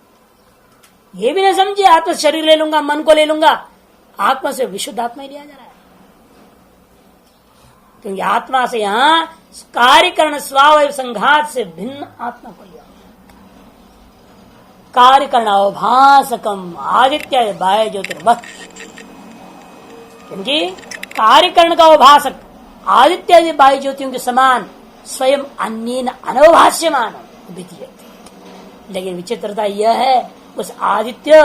ये भी ना समझिए आत्मा से शरीर ले लूंगा, मन को ले लूंगा। आत्मा से विशुद्ध आत्मा ही लिया जा रहा है। क्योंकि आत्मा से यहां कार्यकरण स्वावयव संघात से भिन्न आत्मा को लिया। कार्यकरण अवभासकम आदित्य बाह्य ज्योतिर्वत्। क्योंकि कार्यकरण का अवभाषक आदित्य बाह्य ज्योतियों के समान स्वयं अन्येन अनवभाष्यमान विद्यते। लेकिन विचित्रता यह है उस आदित्य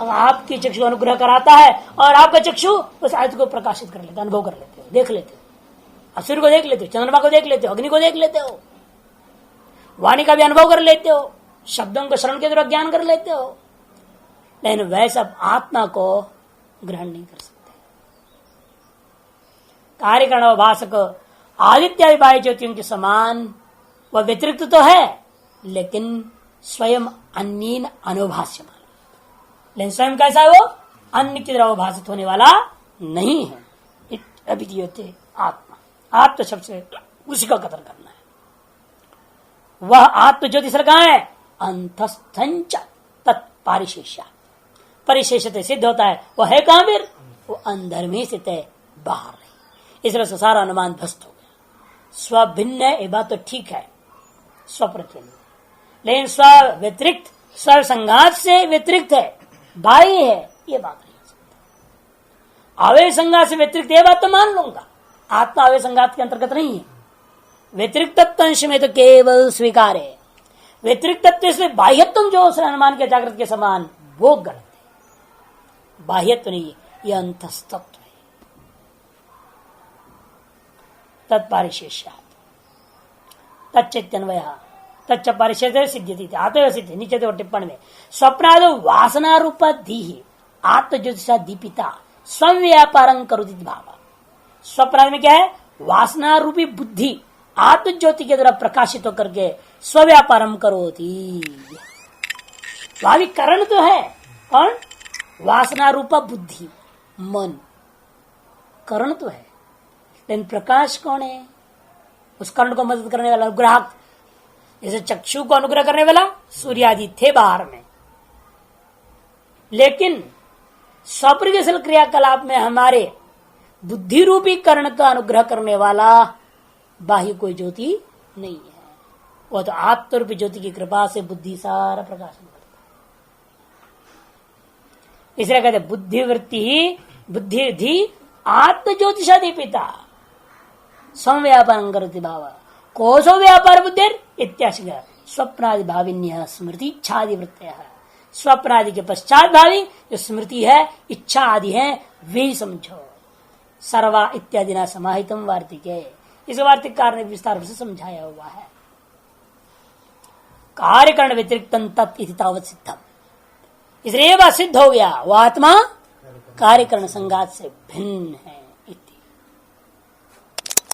आपकी चक्षु को अनुग्रह कराता है और आपका चक्षु उस आदित्य को प्रकाशित कर लेता, अनुभव कर लेते हो, देख लेते हो। असुर को देख लेते हो, चंद्रमा को देख लेते हो, अग्नि को देख लेते हो, वाणी का भी अनुभव कर लेते हो, शब्दों को श्रवण के द्वारा ज्ञान कर लेते हो। लेकिन वैसा आत्मा को ग्रहण नहीं कर सकते। कार्यकरण अवभाषक आदित्य बाह्य ज्योतियों के समान वह व्यतिरिक्त तो है, लेकिन स्वयं अन्येन अनवभाष्यमान। लेकिन स्वयं कैसा है वो? अन्य की तरह अवभाषित होने वाला नहीं है। अभिधीयते आत्मा, आत्म शब्द से उसी का कथन करना है। वह आत्म ज्योति सर कहां है? अंतस्थंच तत्परिशेष्य। परिशेषते सिद्ध होता है वो है कहां? फिर वो अंदर में स्थित है, बाहर नहीं। इस तरह से सारा अनुमान ध्वस्त हो गया। स्व भिन्न है ये बात तो ठीक है स्वप्न के लिए, लेकिन स्व व्यतिरिक्त स्व संघात से व्यतिरिक्त है बाह्य है, ये बात नहीं हो सकता। अवय संघात से व्यतिरिक्त ये बात तो मान लूंगा, आत्मा अवय संघात के अंतर्गत नहीं है। व्यतिरिक्त अंश में तो केवल स्वीकार है, व्यतिरिक्त तत्व से बाह्यत्व जो अनुमान के जागृत के समान वो गलत है। बाह्यत्व नहीं है, यह अंतस्तत्व है। तत्पारिशेष्यात् तच्चैत्यन्वय तच्च परिशेष सिद्ध्यति आत्म सिद्ध नीचे तो टिप्पणी में स्वप्नादो वासना रूप धी आत्मज्योतिषा दीपिता स्वयं व्यापारं करोति भाव। स्वप्नाद में क्या है? वासना रूपी बुद्धि आत्मज्योति के द्वारा प्रकाशित होकर के स्वव्यापारम करोति। भावी करण तो है कौन? वासना रूपा बुद्धि, मन करण तो है, लेकिन प्रकाश कौन है? उस कर्ण को मदद करने वाला ग्राहक, जैसे चक्षु को अनुग्रह करने वाला सूर्य आदि थे बाहर में, लेकिन स्वप्रज्ञाशील क्रियाकलाप में हमारे बुद्धि रूपी कर्ण का अनुग्रह करने वाला बाह्य कोई ज्योति नहीं है। वो तो आत्मरूपी ज्योति की कृपा से बुद्धि सारा प्रकाशन करता है। इसलिए कहते बुद्धिवृत्ति बुद्धि आत्म ज्योतिषा दीपिता संव्यापार करती भाव कोशो व्यापार बुद्धि इत्याशय स्वप्नादि भाविन्य स्मृति इच्छादि वृत्तय। स्वप्नादि के पश्चात भावी जो स्मृति है, इच्छा आदि है, वे समझो। सर्वा इत्यादि ना समाहितम वार्तिके, इस वार्तिककार ने विस्तार से समझाया हुआ है। कार्यकरण व्यतिरिक्त तत् तावत सिद्धम, इसलिए वह सिद्ध हो गया, वह आत्मा कार्यकरण संघात से भिन्न है।